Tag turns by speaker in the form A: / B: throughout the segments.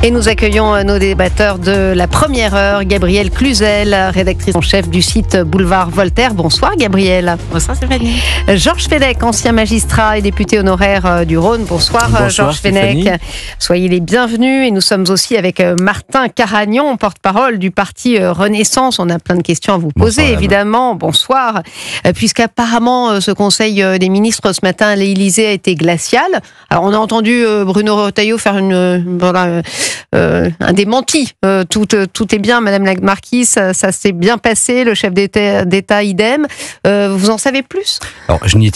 A: Et nous accueillons nos débatteurs de la première heure, Gabrielle Cluzel, rédactrice en chef du site Boulevard Voltaire. Bonsoir Gabrielle.
B: Bonsoir Stéphanie.
A: Georges Fenech, ancien magistrat et député honoraire du Rhône. Bonsoir Georges Fenech. Soyez les bienvenus. Et nous sommes aussi avec Martin Caragnon, porte-parole du parti Renaissance. On a plein de questions à vous poser, bonsoir, évidemment. Bonsoir. Puisqu'apparemment ce conseil des ministres ce matin à l'Élysée a été glacial. Alors on a entendu Bruno Retailleau faire un démenti. Tout est bien, Madame la Marquise, ça s'est bien passé, le chef d'État idem. Vous en savez plus ?
C: Alors, je n'y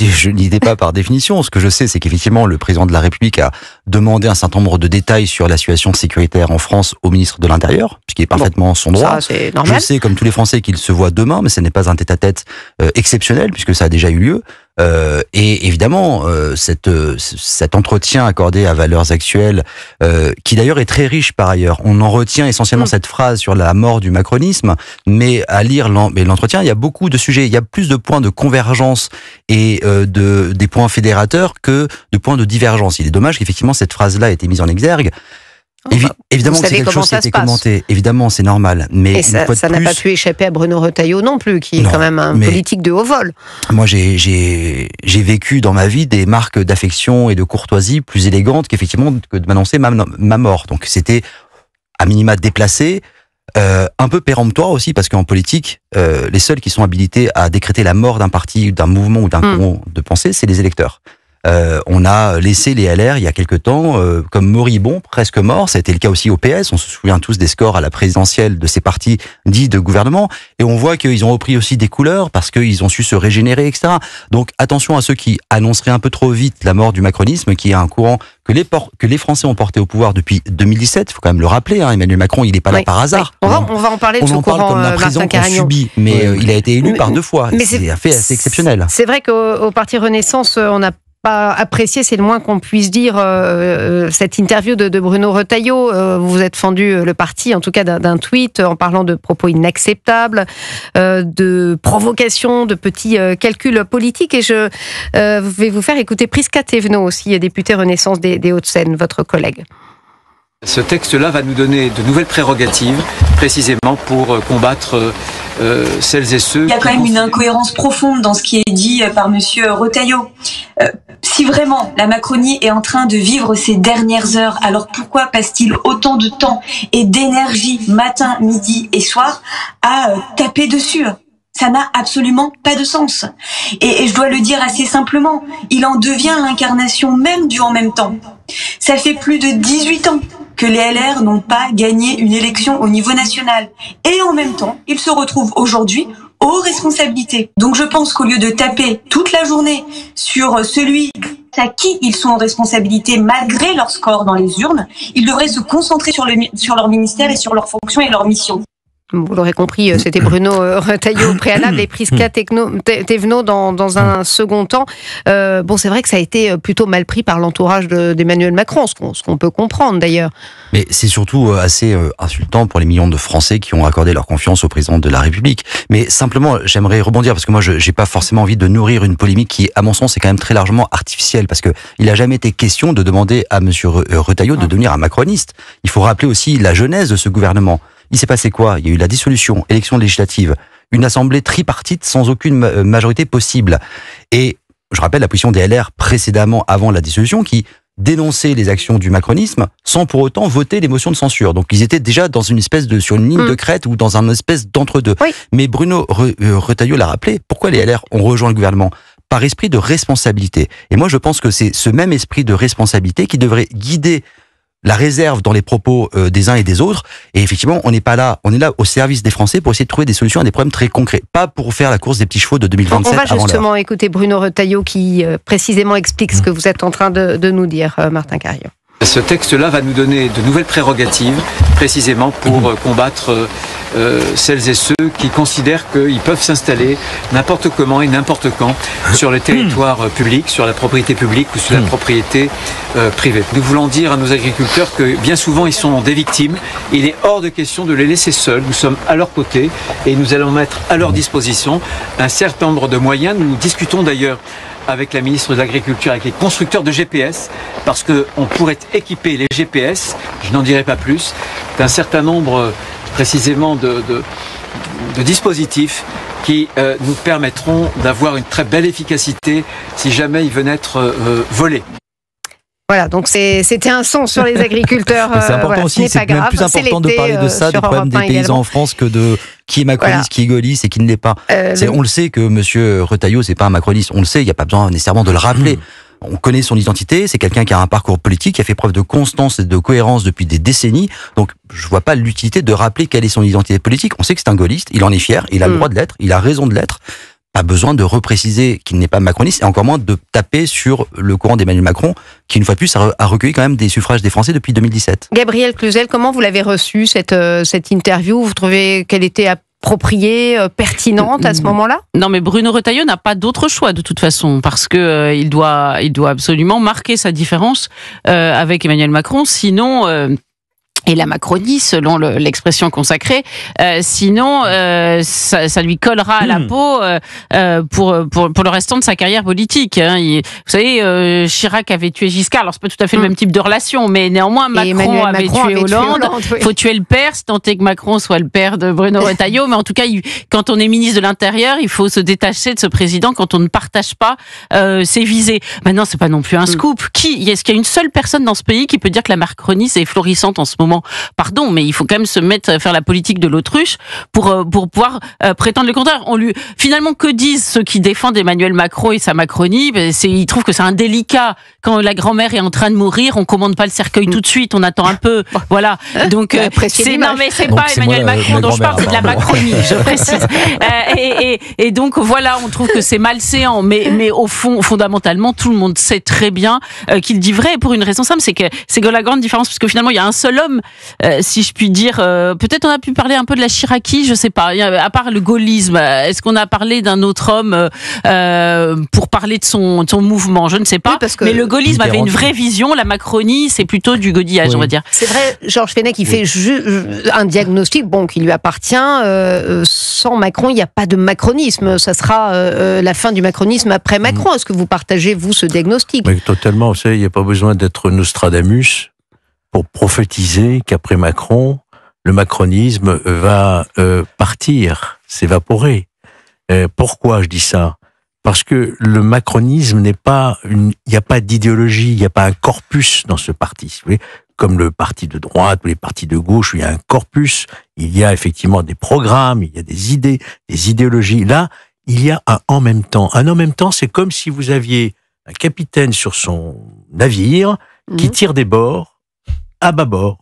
C: étais pas par définition. Ce que je sais, c'est qu'effectivement, le président de la République a demandé un certain nombre de détails sur la situation sécuritaire en France au ministre de l'Intérieur, ce qui est parfaitement son droit.
A: Ça, c'est normal.
C: Je sais, comme tous les Français, qu'il se voit demain, mais ce n'est pas un tête-à-tête exceptionnel, puisque ça a déjà eu lieu. Et évidemment, cet entretien accordé à Valeurs Actuelles, qui d'ailleurs est très riche par ailleurs, on en retient essentiellement cette phrase sur la mort du macronisme, mais à lire l'entretien, il y a beaucoup de sujets, il y a plus de points de convergence et des points fédérateurs que de points de divergence. Il est dommage qu'effectivement cette phrase-là ait été mise en exergue. Évidemment que c'est quelque chose qui a été commenté, évidemment c'est normal, mais
A: ça n'a pas pu échapper à Bruno Retailleau non plus, qui est quand même un politique de haut vol.
C: Moi j'ai vécu dans ma vie des marques d'affection et de courtoisie plus élégantes qu'effectivement que de m'annoncer ma mort. Donc c'était à minima déplacé, un peu péremptoire aussi, parce qu'en politique, les seuls qui sont habilités à décréter la mort d'un parti, d'un mouvement ou d'un courant de pensée, c'est les électeurs. On a laissé les LR il y a quelque temps comme moribonds, presque morts. Ça a été le cas aussi au PS. On se souvient tous des scores à la présidentielle de ces partis dits de gouvernement. Et on voit qu'ils ont repris aussi des couleurs parce qu'ils ont su se régénérer, etc. Donc attention à ceux qui annonceraient un peu trop vite la mort du macronisme, qui est un courant que les Français ont porté au pouvoir depuis 2017. Il faut quand même le rappeler. Emmanuel Macron, il n'est pas là par hasard.
A: On va en parler de ce courant.
C: On en parle comme d'un président qu'on subit, mais il a été élu par 2 fois. C'est un fait assez exceptionnel.
A: C'est vrai qu'au parti Renaissance, on a pas apprécié, c'est le moins qu'on puisse dire, cette interview de Bruno Retailleau. Vous vous êtes fendu le parti, en tout cas d'un tweet, en parlant de propos inacceptables, de provocations, de petits calculs politiques. Et je vais vous faire écouter Prisca Thévenot aussi, députée Renaissance des Hauts-de-Seine, votre collègue.
D: Ce texte-là va nous donner de nouvelles prérogatives, précisément pour combattre celles et ceux...
E: Il y a quand même une incohérence profonde dans ce qui est dit par monsieur Retailleau. Si vraiment la Macronie est en train de vivre ses dernières heures, alors pourquoi passe-t-il autant de temps et d'énergie matin, midi et soir à taper dessus ? Ça n'a absolument pas de sens. Et je dois le dire assez simplement, il en devient l'incarnation même du en même temps. Ça fait plus de 18 ans que les LR n'ont pas gagné une élection au niveau national. Et en même temps, ils se retrouvent aujourd'hui aux responsabilités. Donc je pense qu'au lieu de taper toute la journée sur celui à qui ils sont en responsabilité malgré leur score dans les urnes, ils devraient se concentrer sur leur ministère et sur leurs fonctions et leurs missions.
A: Vous l'aurez compris, c'était Bruno Retailleau au préalable et Prisca Thévenot dans un second temps. C'est vrai que ça a été plutôt mal pris par l'entourage d'Emmanuel Macron, ce qu'on peut comprendre d'ailleurs.
C: Mais c'est surtout assez insultant pour les millions de Français qui ont accordé leur confiance au président de la République. Mais simplement, j'aimerais rebondir, parce que moi, j'ai pas forcément envie de nourrir une polémique qui, à mon sens, est quand même très largement artificielle, parce que il a jamais été question de demander à monsieur Retailleau de devenir un macroniste. Il faut rappeler aussi la genèse de ce gouvernement. Il s'est passé quoi ? Il y a eu la dissolution, élection législative, une assemblée tripartite sans aucune majorité possible. Et je rappelle la position des LR précédemment, avant la dissolution, qui dénonçait les actions du macronisme sans pour autant voter les motions de censure. Donc ils étaient déjà dans une espèce sur une ligne de crête ou dans un espèce d'entre-deux. Oui. Mais Bruno Retailleau l'a rappelé, pourquoi les LR ont rejoint le gouvernement ? Par esprit de responsabilité. Et moi je pense que c'est ce même esprit de responsabilité qui devrait guider la réserve dans les propos des uns et des autres. Et effectivement, on n'est pas là, on est là au service des Français pour essayer de trouver des solutions à des problèmes très concrets, pas pour faire la course des petits chevaux de 2027.
A: On va justement écouter Bruno Retailleau qui précisément explique ce que vous êtes en train de nous dire, Martin Caragnon.
D: Ce texte-là va nous donner de nouvelles prérogatives, précisément pour combattre celles et ceux qui considèrent qu'ils peuvent s'installer n'importe comment et n'importe quand sur le territoire public, sur la propriété publique ou sur la propriété privée. Nous voulons dire à nos agriculteurs que bien souvent ils sont des victimes. Il est hors de question de les laisser seuls. Nous sommes à leur côté et nous allons mettre à leur disposition un certain nombre de moyens. Nous discutons d'ailleurs avec la ministre de l'Agriculture, avec les constructeurs de GPS, parce qu'on pourrait équiper les GPS, je n'en dirai pas plus, d'un certain nombre précisément de dispositifs qui nous permettront d'avoir une très belle efficacité si jamais ils venaient être volés.
A: Voilà, donc c'était un son sur les agriculteurs.
C: C'est important aussi, c'est même plus important de parler de ça, des problèmes des paysans en France, que de qui est macroniste, qui est gaulliste et qui ne l'est pas. On le sait que monsieur Retailleau, c'est pas un macroniste, on le sait, il n'y a pas besoin nécessairement de le rappeler. On connaît son identité, c'est quelqu'un qui a un parcours politique, qui a fait preuve de constance et de cohérence depuis des décennies. Donc, je vois pas l'utilité de rappeler quelle est son identité politique. On sait que c'est un gaulliste, il en est fier, il a le droit de l'être, il a raison de l'être. Pas besoin de repréciser qu'il n'est pas macroniste et encore moins de taper sur le courant d'Emmanuel Macron, qui une fois de plus a recueilli quand même des suffrages des Français depuis 2017.
A: Gabriel Cluzel, comment vous l'avez reçu cette interview? Vous trouvez qu'elle était appropriée, pertinente à ce moment-là?
B: Non, mais Bruno Retailleau n'a pas d'autre choix de toute façon, parce que il doit absolument marquer sa différence avec Emmanuel Macron, sinon. Et la Macronie, selon l'expression consacrée, sinon ça lui collera à la peau pour le restant de sa carrière politique. Hein. Vous savez, Chirac avait tué Giscard, alors c'est pas tout à fait le même type de relation, mais néanmoins Macron avait tué Hollande. Oui. Faut tuer le père, si tant est que Macron soit le père de Bruno Retailleau, mais en tout cas, quand on est ministre de l'Intérieur, il faut se détacher de ce président quand on ne partage pas ses visées. Maintenant, c'est pas non plus un scoop. Est-ce qu'il y a une seule personne dans ce pays qui peut dire que la Macronie c'est florissante en ce moment? Pardon, mais il faut quand même se mettre à faire la politique de l'autruche pour pouvoir prétendre le contraire. Finalement, que disent ceux qui défendent Emmanuel Macron et sa Macronie? Ils trouvent que c'est indélicat. Quand la grand-mère est en train de mourir, on commande pas le cercueil tout de suite, on attend un peu. Voilà. Donc, non, mais c'est pas Emmanuel Macron dont je parle, c'est de la Macronie, je précise. Et donc, voilà, on trouve que c'est malséant. Mais au fond, fondamentalement, tout le monde sait très bien qu'il dit vrai, pour une raison simple, c'est que c'est la grande différence, parce que finalement, il y a un seul homme, si je puis dire, peut-être on a pu parler un peu de la Chiraquie, je sais pas, à part le gaullisme, est-ce qu'on a parlé d'un autre homme pour parler de son mouvement? Je ne sais pas, mais le gaullisme avait une vraie vision, la Macronie c'est plutôt du godillage, on va dire.
A: C'est vrai, Georges Fenech, il fait un diagnostic qui lui appartient. Sans Macron, il n'y a pas de macronisme, ça sera la fin du macronisme après Macron. Est-ce que vous partagez, vous, ce diagnostic?
F: Oui, totalement, vous savez, il n'y a pas besoin d'être Nostradamus pour prophétiser qu'après Macron, le macronisme va partir, s'évaporer. Pourquoi je dis ça? Parce que le macronisme n'est pas il n'y a pas d'idéologie, il n'y a pas un corpus dans ce parti. Vous voyez, comme le parti de droite ou les partis de gauche, où il y a un corpus, il y a effectivement des programmes, il y a des idées, des idéologies. Là, il y a un en même temps. Un en même temps, c'est comme si vous aviez un capitaine sur son navire qui tire des bords, à bâbord,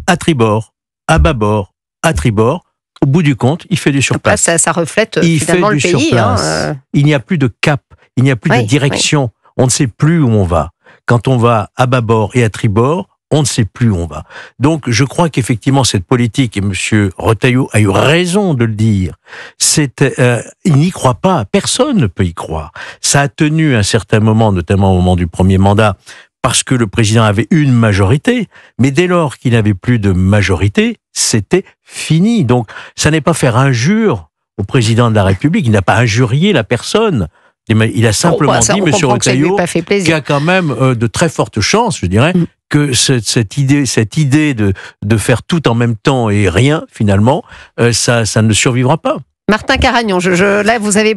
F: à tribord, à bâbord, à tribord. Au bout du compte, il fait du surplace.
A: Ça reflète finalement le pays.
F: Il n'y a plus de cap, il n'y a plus de direction. On ne sait plus où on va. Quand on va à bâbord et à tribord, on ne sait plus où on va. Donc, je crois qu'effectivement, cette politique, et M. Retailleau a eu raison de le dire, il n'y croit pas. Personne ne peut y croire. Ça a tenu à un certain moment, notamment au moment du premier mandat, parce que le président avait une majorité, mais dès lors qu'il n'avait plus de majorité, c'était fini. Donc, ça n'est pas faire injure au président de la République, il n'a pas injurié la personne. Il a simplement dit, M. Retailleau, qu'il y a quand même de très fortes chances, je dirais, que cette idée de faire tout en même temps et rien, finalement, ça ne survivra pas.
A: Martin Caragnon, là vous avez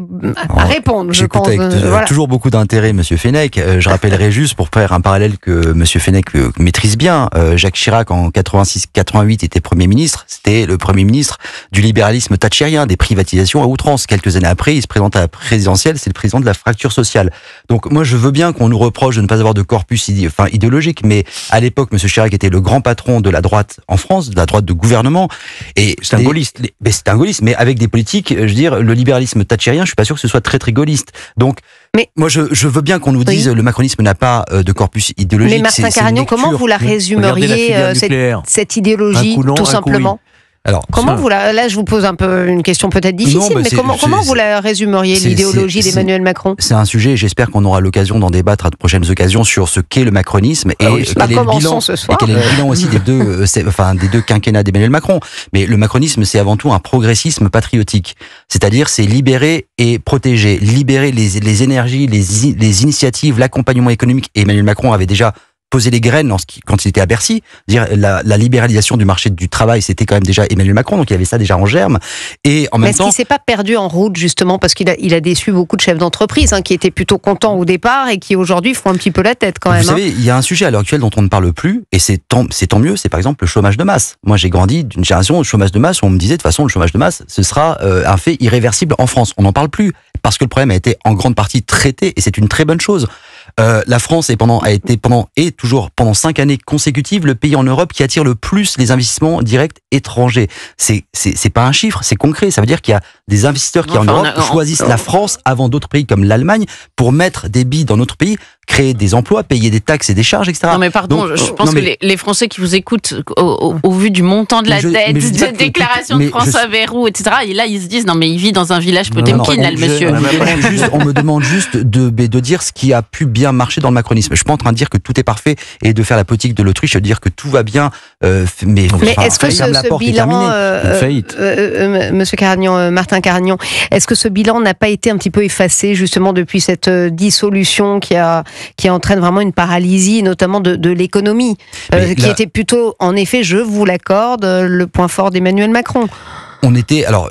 A: à répondre.
C: J'écoute avec toujours beaucoup d'intérêt Monsieur Fenech. Je rappellerai juste, pour faire un parallèle que Monsieur Fenech maîtrise bien, Jacques Chirac en 86-88 était Premier ministre. C'était le Premier ministre du libéralisme thatchérien, des privatisations à outrance. Quelques années après, il se présente à la présidentielle, c'est le président de la fracture sociale. Donc moi je veux bien qu'on nous reproche de ne pas avoir de corpus idéologique, mais à l'époque Monsieur Chirac était le grand patron de la droite en France, de la droite de gouvernement. Et
F: c'est un gaulliste.
C: C'est un gaulliste, mais avec des politiques. Je veux dire, le libéralisme thatchérien, je suis pas sûr que ce soit très très gaulliste. Donc, moi, je veux bien qu'on nous dise le macronisme n'a pas de corpus idéologique.
A: Mais Martin Caragnon, comment vous la résumeriez, cette idéologie, tout simplement?
C: Alors,
A: comment là, je vous pose un peu une question peut-être difficile, mais comment vous la résumeriez, l'idéologie d'Emmanuel Macron?
C: C'est un sujet, j'espère qu'on aura l'occasion d'en débattre à de prochaines occasions sur ce qu'est le macronisme et quel est le bilan aussi des deux quinquennats d'Emmanuel Macron. Mais le macronisme, c'est avant tout un progressisme patriotique. C'est-à-dire, c'est libérer et protéger, libérer les énergies, les initiatives, l'accompagnement économique. Et Emmanuel Macron avait déjà poser les graines quand il était à Bercy, dire la libéralisation du marché du travail, c'était quand même déjà Emmanuel Macron, donc il y avait ça déjà en germe. Et en même temps,
A: est-ce qu'il s'est pas perdu en route justement parce qu'il a déçu beaucoup de chefs d'entreprise qui étaient plutôt contents au départ et qui aujourd'hui font un petit peu la tête quand même.
C: Vous savez, il y a un sujet à l'heure actuelle dont on ne parle plus et c'est tant mieux, c'est par exemple le chômage de masse. Moi, j'ai grandi d'une génération de chômage de masse où on me disait de toute façon le chômage de masse, ce sera un fait irréversible en France. On n'en parle plus parce que le problème a été en grande partie traité et c'est une très bonne chose. La France est toujours pendant 5 années consécutives le pays en Europe qui attire le plus les investissements directs étrangers. C'est pas un chiffre, c'est concret. Ça veut dire qu'il y a des investisseurs qui en Europe choisissent la France avant d'autres pays comme l'Allemagne pour mettre des billes dans notre pays, créer des emplois, payer des taxes et des charges, etc.
B: Non mais pardon, donc, je pense que les Français qui vous écoutent au vu du montant de la dette, des déclarations de François Bayrou, etc. Et là ils se disent non mais il vit dans un village Potemkin là le monsieur.
C: On me demande juste de dire ce qui a pu bien marcher dans le macronisme. Je suis pas en train de dire que tout est parfait et de faire la politique de l'autruche, de dire que tout va bien. Mais
A: est-ce que ce bilan, Monsieur Caragnon, Martin Caragnon, est-ce que ce bilan n'a pas été un petit peu effacé justement depuis cette dissolution qui entraîne vraiment une paralysie, notamment de l'économie, qui était plutôt, en effet, je vous l'accorde, le point fort d'Emmanuel Macron.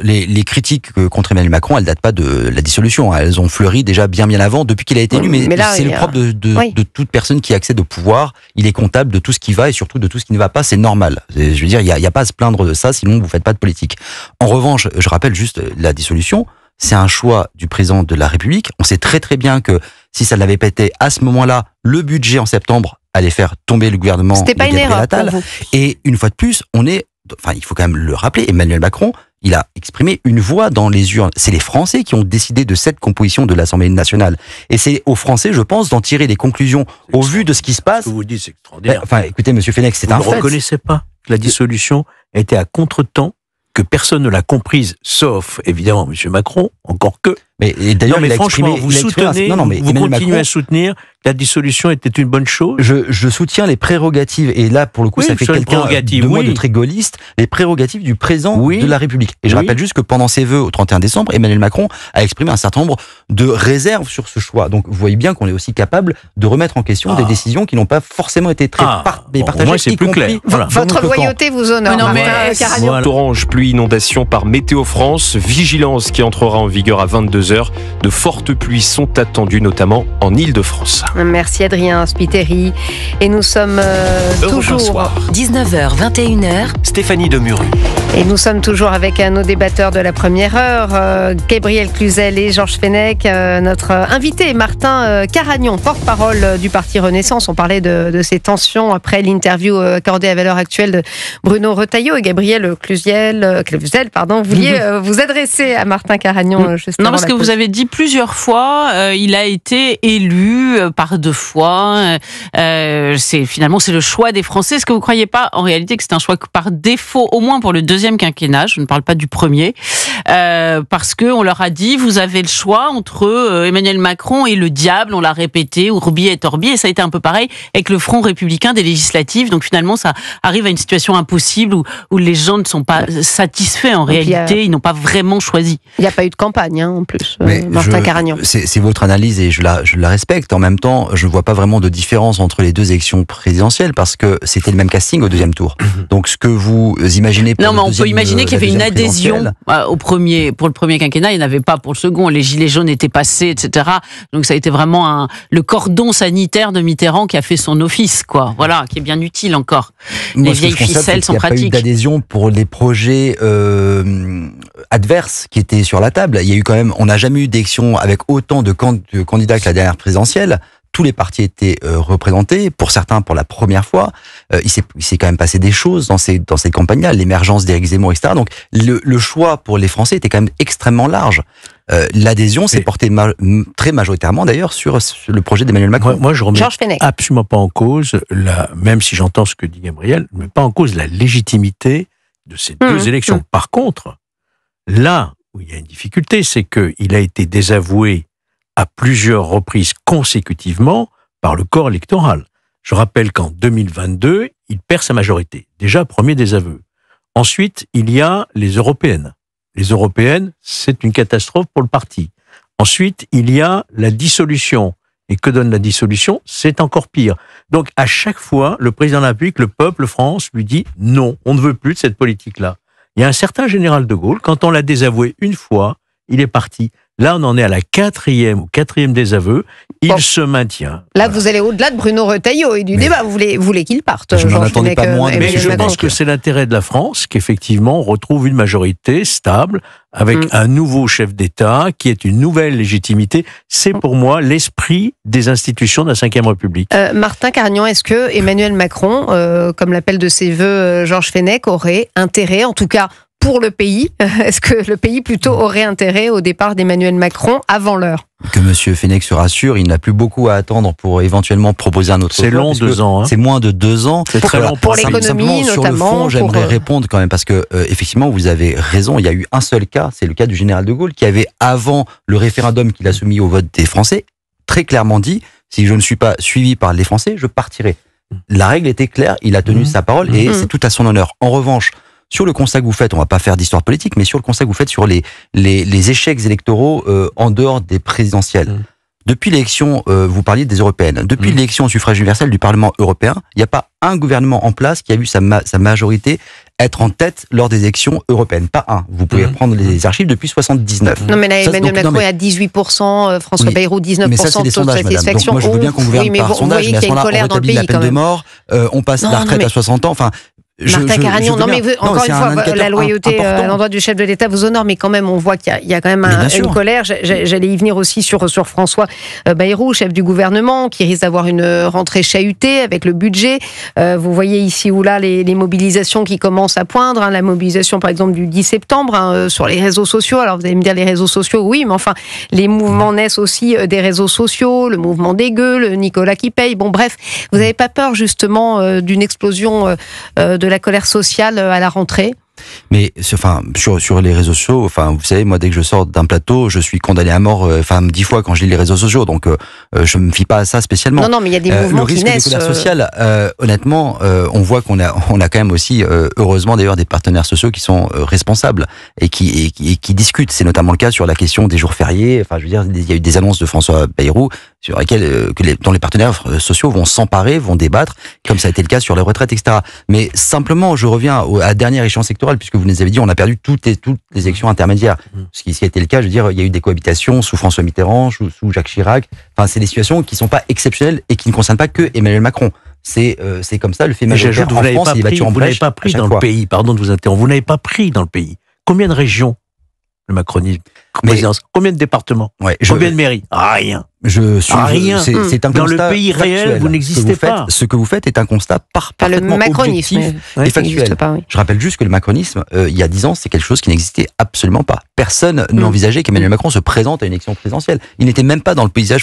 C: Les critiques contre Emmanuel Macron, elles datent pas de la dissolution. Elles ont fleuri déjà bien avant, depuis qu'il a été élu. Mais là, c'est le propre de toute personne qui accède au pouvoir. Il est comptable de tout ce qui va et surtout de tout ce qui ne va pas. C'est normal. Je veux dire, il y a pas à se plaindre de ça, sinon vous faites pas de politique. En revanche, je rappelle juste la dissolution. C'est un choix du président de la République. On sait très bien que si ça ne l'avait pas été à ce moment-là, le budget en septembre allait faire tomber le gouvernement.
A: C'était pas une erreur pour vous.
C: Et une fois de plus, il faut quand même le rappeler, Emmanuel Macron, il a exprimé une voix dans les urnes. C'est les Français qui ont décidé de cette composition de l'Assemblée nationale. Et c'est aux Français, je pense, d'en tirer des conclusions au vu de ce qui se passe.
F: Ce que vous dites, c'est extraordinaire.
C: Écoutez, Monsieur Fenech, c'est un fait.
F: Vous ne reconnaissez pas que la dissolution était à contre-temps, que personne ne l'a comprise, sauf, évidemment, Monsieur Macron, encore que.
C: Mais d'ailleurs,
F: franchement, vous continuez à soutenir que la dissolution était une bonne chose.
C: Je soutiens les prérogatives, et là, pour le coup, ça fait quelqu'un de moi de très gaulliste, les prérogatives du président de la République. Et je rappelle juste que pendant ses vœux au 31 décembre, Emmanuel Macron a exprimé un certain nombre de réserves sur ce choix. Donc, vous voyez bien qu'on est aussi capable de remettre en question des décisions qui n'ont pas forcément été très partagées.
F: Moi, c'est plus clair.
A: Votre loyauté vous honore.
G: Orange, pluie, inondation par Météo France, vigilance qui entrera en vigueur à 22h. De fortes pluies sont attendues, notamment en Île-de-France.
A: Merci Adrien Spiteri. Et nous sommes toujours
H: 19h, 21h.
G: Stéphanie Demuru.
A: Et nous sommes toujours avec nos débatteurs de la première heure, Gabriel Cluzel et Georges Fenech. Notre invité, Martin Caragnon, porte-parole du Parti Renaissance. On parlait de ces tensions après l'interview accordée à Valeurs Actuelles de Bruno Retailleau. Et Gabriel Cluzel, vous vouliez vous adresser à Martin Caragnon justement.
B: Non, parce que vous avez dit plusieurs fois, il a été élu par 2 fois. Finalement, c'est le choix des Français. Est-ce que vous ne croyez pas, en réalité, que c'est un choix par défaut, au moins pour le 2e quinquennat, je ne parle pas du premier, parce qu'on leur a dit, vous avez le choix entre Emmanuel Macron et le diable, on l'a répété, Urbi et Orbi, et ça a été un peu pareil avec le Front républicain des législatives. Donc finalement, ça arrive à une situation impossible où les gens ne sont pas satisfaits en réalité, ils n'ont pas vraiment choisi.
A: Il n'y a pas eu de campagne, en plus, Martin Caragnon.
C: C'est votre analyse et je la respecte. En même temps, je ne vois pas vraiment de différence entre les 2 élections présidentielles parce que c'était le même casting au 2e tour. Donc ce que vous imaginez pour
B: on peut imaginer qu'il y avait une adhésion pour le premier quinquennat, il n'y en avait pas pour le second. Les gilets jaunes étaient passés, etc. Donc ça a été vraiment le cordon sanitaire de Mitterrand qui a fait son office, quoi. Voilà, qui est bien utile encore. Les vieilles ficelles sont pratiques.
C: Il n'y a pas eu d'adhésion pour les projets adverses qui étaient sur la table. Il y a eu quand même, on n'a jamais eu d'élection avec autant de candidats que la dernière présidentielle. Tous les partis étaient représentés, pour certains pour la première fois. Il s'est quand même passé des choses dans ces campagnes-là, l'émergence d'Éric Zemmour, etc. Donc le choix pour les Français était quand même extrêmement large. L'adhésion s'est portée très majoritairement d'ailleurs sur le projet d'Emmanuel Macron.
F: Moi, je remets absolument pas en cause, même si j'entends ce que dit Gabriel, je ne mets pas en cause la légitimité de ces deux élections. Par contre, là où il y a une difficulté, c'est qu'il a été désavoué à plusieurs reprises consécutivement par le corps électoral. Je rappelle qu'en 2022, il perd sa majorité. Déjà, premier désaveu. Ensuite, il y a les européennes. Les européennes, c'est une catastrophe pour le parti. Ensuite, il y a la dissolution. Et que donne la dissolution? C'est encore pire. Donc, à chaque fois, le président de la République, le peuple, France, lui dit non, on ne veut plus de cette politique-là. Il y a un certain général de Gaulle, quand on l'a désavoué une fois, il est parti. Là, on en est à la quatrième désaveu. Il se maintient.
A: Là, vous allez au-delà de Bruno Retailleau et du débat. Vous voulez qu'il parte.
C: Je n'en attendais pas moins.
F: Mais je pense que c'est l'intérêt de la France qu'effectivement, on retrouve une majorité stable avec un nouveau chef d'État qui est une nouvelle légitimité. C'est pour moi l'esprit des institutions de la Ve République.
A: Martin Carignan, est-ce que Emmanuel Macron, comme l'appelle de ses voeux Georges Fenech, aurait intérêt, en tout cas pour le pays, est-ce que le pays plutôt aurait intérêt au départ d'Emmanuel Macron avant l'heure?
C: Que M. Fenech se rassure, il n'a plus beaucoup à attendre pour éventuellement proposer un autre choix.
F: C'est long, 2 ans.
C: C'est moins de 2 ans.
F: C'est très long
A: pour l'économie, notamment.
C: Sur le fond, j'aimerais répondre quand même, parce que effectivement, vous avez raison, il y a eu un seul cas, c'est le cas du général de Gaulle, qui avait, avant le référendum qu'il a soumis au vote des Français, très clairement dit, si je ne suis pas suivi par les Français, je partirai. La règle était claire, il a tenu sa parole, et c'est tout à son honneur. En revanche, sur le constat que vous faites, on va pas faire d'histoire politique, mais sur le constat que vous faites sur les échecs électoraux en dehors des présidentielles. Depuis l'élection, vous parliez des européennes. Depuis l'élection au suffrage universel du Parlement européen, il n'y a pas un gouvernement en place qui a vu sa majorité être en tête lors des élections européennes. Pas un. Vous pouvez prendre les archives depuis 79.
A: Non, mais là, Emmanuel Macron est à 18%, François Bayrou, 19%
C: mais ça, c'est des
A: de taux de
C: sondages,
A: satisfaction.
C: Madame. Donc moi, je veux bien qu'on gouverne par sondage, mais à ce moment-là, on rétablit la peine de mort, on passe la retraite à 60 ans, enfin...
A: Martin Carignan, non mais encore une fois, la loyauté à l'endroit du chef de l'État vous honore, mais quand même on voit qu'il y a quand même une colère. J'allais y venir aussi sur François Bayrou, chef du gouvernement, qui risque d'avoir une rentrée chahutée avec le budget. Vous voyez ici ou là les mobilisations qui commencent à poindre, la mobilisation par exemple du 10 septembre sur les réseaux sociaux. Alors vous allez me dire les réseaux sociaux, oui, mais enfin les mouvements naissent aussi des réseaux sociaux, le mouvement des gueux, le Nicolas qui paye. Bon bref, vous n'avez pas peur justement d'une explosion de la colère sociale à la rentrée?
C: Mais enfin sur les réseaux sociaux, enfin vous savez, moi dès que je sors d'un plateau, je suis condamné à mort 10 fois quand je lis les réseaux sociaux, donc je me fie pas à ça spécialement.
A: Non mais il y a des mouvements qui naissent.
C: Le risque de colère sociale, honnêtement, on voit qu'on a quand même aussi heureusement d'ailleurs des partenaires sociaux qui sont responsables et qui discutent. C'est notamment le cas sur la question des jours fériés. Enfin je veux dire, il y a eu des annonces de François Bayrou sur lesquelles dont les partenaires sociaux vont s'emparer, vont débattre, comme ça a été le cas sur les retraites, etc. Mais simplement, je reviens à la dernière échéance électorale, puisque vous nous avez dit, on a perdu toutes les élections intermédiaires. Ce qui a été le cas, je veux dire, il y a eu des cohabitations sous François Mitterrand, sous Jacques Chirac. Enfin, c'est des situations qui sont pas exceptionnelles et qui ne concernent pas que Emmanuel Macron. C'est comme ça, le fait majoritaire en France, il est battu en brèche.
F: Vous n'avez pas pris dans le pays, pardon de vous interrompre, vous n'avez pas pris dans le pays. Combien de régions, le macronisme, combien de départements, combien de mairies? Rien. Rien.
C: C'est un
F: dans
C: constat
F: le pays réel, vous n'existez pas.
C: Ce que vous faites est un constat parfaitement objectif et factuel. Je rappelle juste que le macronisme, il y a 10 ans, c'est quelque chose qui n'existait absolument pas. Personne n'envisageait qu'Emmanuel Macron se présente à une élection présidentielle. Il n'était même pas dans le paysage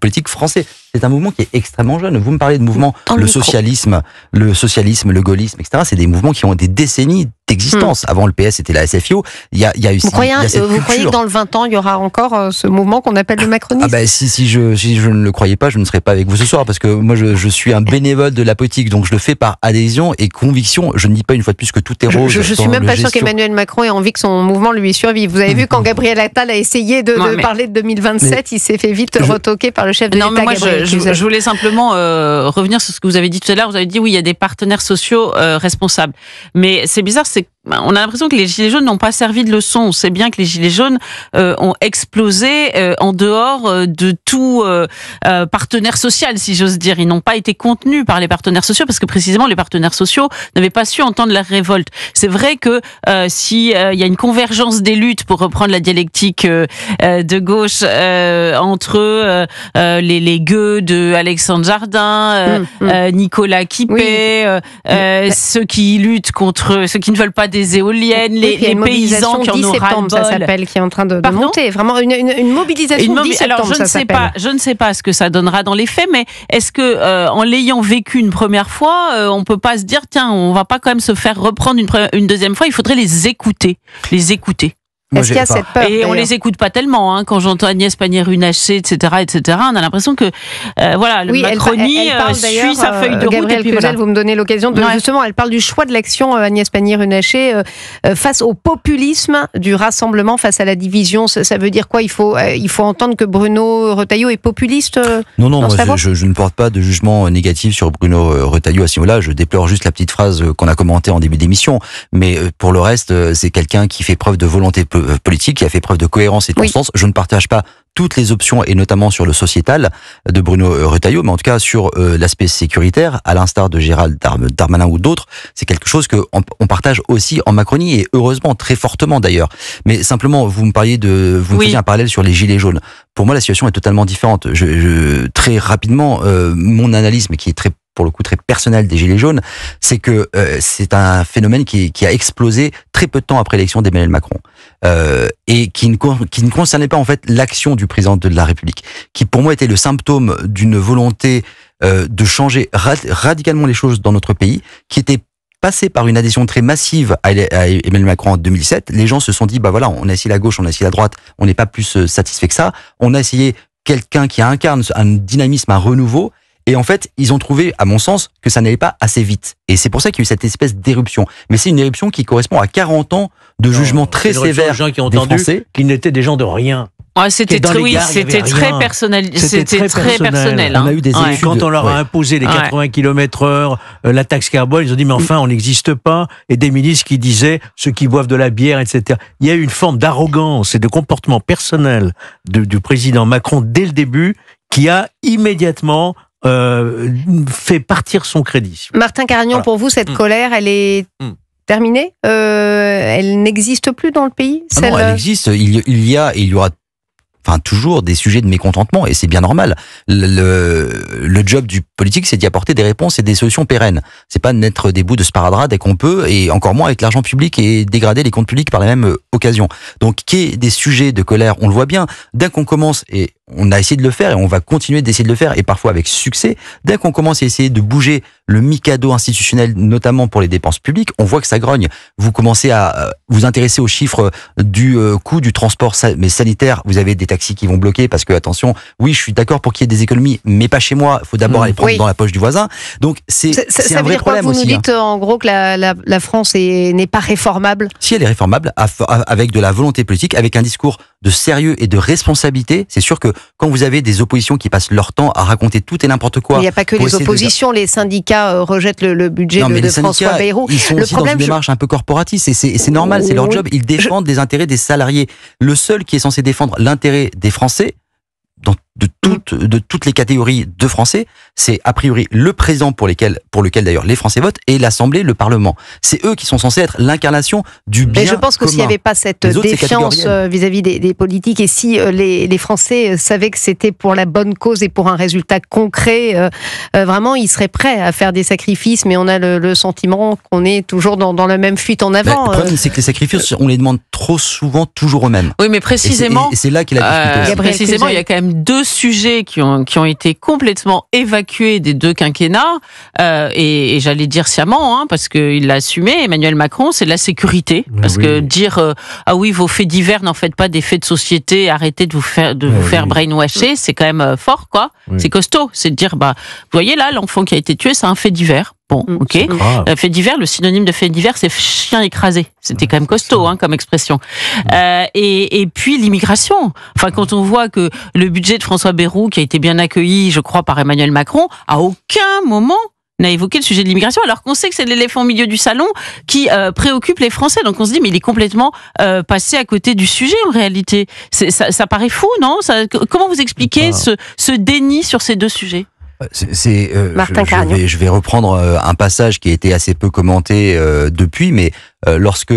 C: politique français. C'est un mouvement qui est extrêmement jeune. Vous me parlez de mouvements, le socialisme, le gaullisme, etc. C'est des mouvements qui ont des décennies d'existence. Avant le PS, c'était la SFIO. Il y a eu
A: vous croyez que dans le 20 ans, il y aura encore ce mouvement qu'on appelle le macronisme?
C: Si je ne le croyais pas, je ne serais pas avec vous ce soir, parce que moi, je suis un bénévole de la politique, donc je le fais par adhésion et conviction. Je ne dis pas une fois de plus que tout est rose.
A: Je suis même pas sûr qu'Emmanuel Macron ait envie que son mouvement lui survive. Vous avez vu quand Gabriel Attal a essayé de parler de 2027, il s'est fait vite retoquer par le chef de l'État.
B: Moi, je voulais simplement revenir sur ce que vous avez dit tout à l'heure. Vous avez dit oui, il y a des partenaires sociaux responsables. Mais c'est bizarre, on a l'impression que les Gilets jaunes n'ont pas servi de leçon. On sait bien que les Gilets jaunes ont explosé en dehors de tout partenaire social, si j'ose dire. Ils n'ont pas été contenus par les partenaires sociaux parce que précisément les partenaires sociaux n'avaient pas su entendre la révolte. C'est vrai que si il y a une convergence des luttes, pour reprendre la dialectique de gauche, entre les gueux de Alexandre Jardin, Nicolas Quipé, ceux qui luttent contre, ceux qui ne veulent pas des éoliennes,
A: Oui,
B: les paysans qui en ont ras-le-bol.
A: Ça s'appelle, qui est en train de monter. Vraiment une mobilisation 10 septembre,
B: alors, je ne sais pas ce que ça donnera dans les faits, mais est-ce que en l'ayant vécu une première fois, on peut pas se dire tiens, on va pas quand même se faire reprendre une deuxième fois, il faudrait les écouter.
A: Est-ce qu'il y a cette peur?
B: Et on les écoute pas tellement, hein, quand j'entends Agnès Pannier-Runacher, etc., on a l'impression que, Macronie suit sa feuille de route.
A: Gabrielle Cluzel, vous me donnez l'occasion de, justement, elle parle du choix de l'action, Agnès Pannier-Runacher, face au populisme du rassemblement, face à la division. Ça veut dire quoi? Il faut entendre que Bruno Retailleau est populiste?
C: Non, moi, je ne porte pas de jugement négatif sur Bruno Retailleau à ce niveau-là. Je déplore juste la petite phrase qu'on a commentée en début d'émission. Mais pour le reste, c'est quelqu'un qui fait preuve de volonté politique, qui a fait preuve de cohérence et de constance. Je ne partage pas toutes les options, et notamment sur le sociétal de Bruno Retailleau, mais en tout cas sur l'aspect sécuritaire, à l'instar de Gérald Darmanin ou d'autres, c'est quelque chose qu'on partage aussi en Macronie, et heureusement, très fortement d'ailleurs. Mais simplement, vous me faisiez un parallèle sur les gilets jaunes. Pour moi, la situation est totalement différente. Très rapidement, mon analyse, mais qui est pour le coup très personnel des Gilets jaunes, c'est que c'est un phénomène qui a explosé très peu de temps après l'élection d'Emmanuel Macron, et qui ne concernait pas en fait l'action du président de la République, qui pour moi était le symptôme d'une volonté de changer radicalement les choses dans notre pays, qui était passé par une adhésion très massive à Emmanuel Macron en 2007. Les gens se sont dit, on a essayé la gauche, on a essayé la droite, on n'est pas plus satisfait que ça. On a essayé quelqu'un qui incarne un dynamisme, un renouveau. Et en fait, ils ont trouvé, à mon sens, que ça n'allait pas assez vite. Et c'est pour ça qu'il y a eu cette espèce d'éruption. Mais c'est une éruption qui correspond à 40 ans de jugements très sévères
F: des gens qui ont entendu qu'ils n'étaient des gens de rien.
B: C'était très personnel. C'était très personnel.
F: On a eu des quand on leur a imposé les 80 km/h, la taxe carbone, ils ont dit mais enfin on n'existe pas. Et des ministres qui disaient ceux qui boivent de la bière, etc. Il y a eu une forme d'arrogance et de comportement personnel du président Macron dès le début qui a immédiatement fait partir son crédit.
A: Martin Caragnon, pour vous, cette colère, elle est terminée? Elle n'existe plus dans le pays?
C: Non, elle existe. Il y a et il y aura toujours des sujets de mécontentement, et c'est bien normal. Le job du politique, c'est d'y apporter des réponses et des solutions pérennes. C'est pas de mettre des bouts de sparadrap dès qu'on peut, et encore moins avec l'argent public, et dégrader les comptes publics par la même occasion. Donc, qu'il y ait des sujets de colère, on le voit bien. Dès qu'on commence, et on a essayé de le faire, et on va continuer d'essayer de le faire, et parfois avec succès, dès qu'on commence à essayer de bouger le mikado institutionnel, notamment pour les dépenses publiques, on voit que ça grogne. Vous commencez à vous intéresser aux chiffres du coût du transport sanitaire. Vous avez des taxis qui vont bloquer parce que, attention, oui, je suis d'accord pour qu'il y ait des économies, mais pas chez moi. Il faut d'abord aller prendre dans la poche du voisin. Donc, c'est un vrai problème aussi.
A: Vous nous dites en gros que la France n'est pas réformable?
C: Si elle est réformable, avec de la volonté politique, avec un discours de sérieux et de responsabilité. C'est sûr que quand vous avez des oppositions qui passent leur temps à raconter tout et n'importe quoi...
A: Il n'y a pas que les oppositions, les syndicats rejettent le budget de François Bayrou.
C: Ils sont aussi dans une démarche un peu corporatiste, et c'est normal, c'est leur job. Ils défendent les intérêts des salariés. Le seul qui est censé défendre l'intérêt des Français, de toutes les catégories de Français, c'est a priori le président pour lequel d'ailleurs les Français votent, et l'Assemblée, le Parlement. C'est eux qui sont censés être l'incarnation du bien commun.
A: Mais je pense que s'il n'y avait pas cette défiance vis-à-vis des politiques, et si les Français savaient que c'était pour la bonne cause et pour un résultat concret, vraiment ils seraient prêts à faire des sacrifices, mais on a le sentiment qu'on est toujours dans la même fuite en avant.
C: Le problème, c'est que les sacrifices, on les demande trop souvent toujours aux mêmes.
B: Oui, mais précisément...
C: Et c'est là qu'il a discuté.
B: Précisément, il y a quand même deux sujets qui ont été complètement évacués des deux quinquennats, et j'allais dire sciemment, parce qu'il l'a assumé, Emmanuel Macron, c'est la sécurité. Parce que dire ah oui, vos faits divers n'en faites pas des faits de société, arrêtez de vous faire brainwasher, c'est quand même fort, quoi. C'est costaud. C'est de dire, vous voyez là, l'enfant qui a été tué, c'est un fait divers. Bon, ok. Fait divers, le synonyme de fait divers, c'est chien écrasé. C'était quand même costaud, comme expression. Et puis l'immigration. Enfin, quand on voit que le budget de François Bayrou, qui a été bien accueilli, je crois, par Emmanuel Macron, à aucun moment n'a évoqué le sujet de l'immigration, alors qu'on sait que c'est l'éléphant au milieu du salon qui préoccupe les Français. Donc on se dit, mais il est complètement passé à côté du sujet en réalité. Ça paraît fou, non? Comment vous expliquez ce déni sur ces deux sujets?
C: Je vais reprendre un passage qui a été assez peu commenté depuis, mais lorsque,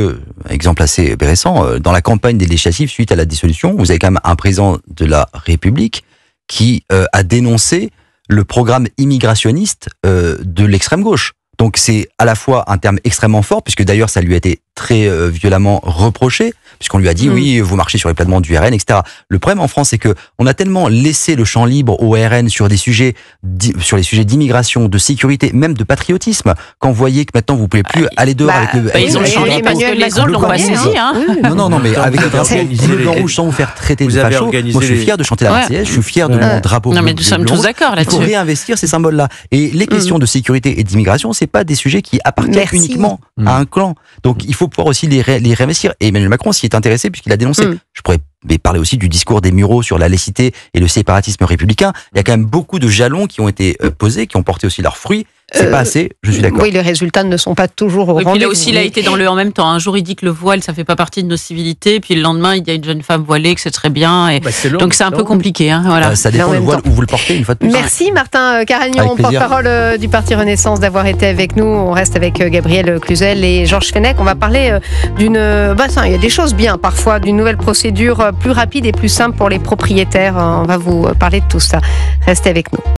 C: exemple assez récent, dans la campagne des législatives suite à la dissolution, vous avez quand même un président de la République qui a dénoncé le programme immigrationniste de l'extrême gauche. Donc c'est à la fois un terme extrêmement fort, puisque d'ailleurs ça lui a été très violemment reproché, puisqu'on lui a dit oui, vous marchez sur les plates-bandes du RN, etc. Le problème en France, c'est que on a tellement laissé le champ libre au RN sur des sujets, sur les sujets d'immigration, de sécurité, même de patriotisme. Quand vous voyez que maintenant vous pouvez plus aller dehors avec le,
B: ils ont le champ libre parce que les autres l'ont pas saisi.
C: Non, mais avec le drapeau rouge sans vous faire traiter de facho, moi je suis fier de chanter la Marseillaise, je suis fier de mon drapeau.
B: Non mais nous sommes tous d'accord là-dessus.
C: Il faut réinvestir ces symboles-là. Et les questions de sécurité et d'immigration, c'est pas des sujets qui appartiennent uniquement à un clan. Donc il faut pouvoir aussi les réinvestir. Et Emmanuel Macron s'y est intéressé puisqu'il a dénoncé. Je pourrais parler aussi du discours des Mureaux sur la laïcité et le séparatisme républicain. Il y a quand même beaucoup de jalons qui ont été posés, qui ont porté aussi leurs fruits. C'est pas assez, je suis d'accord.
A: Oui, les résultats ne sont pas toujours au rendez-vous.
B: Et puis là aussi, il a été dans le en même temps. Un jour, il dit que le voile, ça fait pas partie de nos civilités. Puis le lendemain, il y a une jeune femme voilée, que c'est très bien. Et donc c'est un peu compliqué. Hein, voilà.
C: Ça dépend le voile où vous le portez, une fois de plus.
A: Merci Martin Caragnon, porte-parole du Parti Renaissance, d'avoir été avec nous. On reste avec Gabriel Cluzel et Georges Fenech. On va parler d'une... il y a des choses bien parfois, d'une nouvelle procédure plus rapide et plus simple pour les propriétaires. On va vous parler de tout ça. Restez avec nous.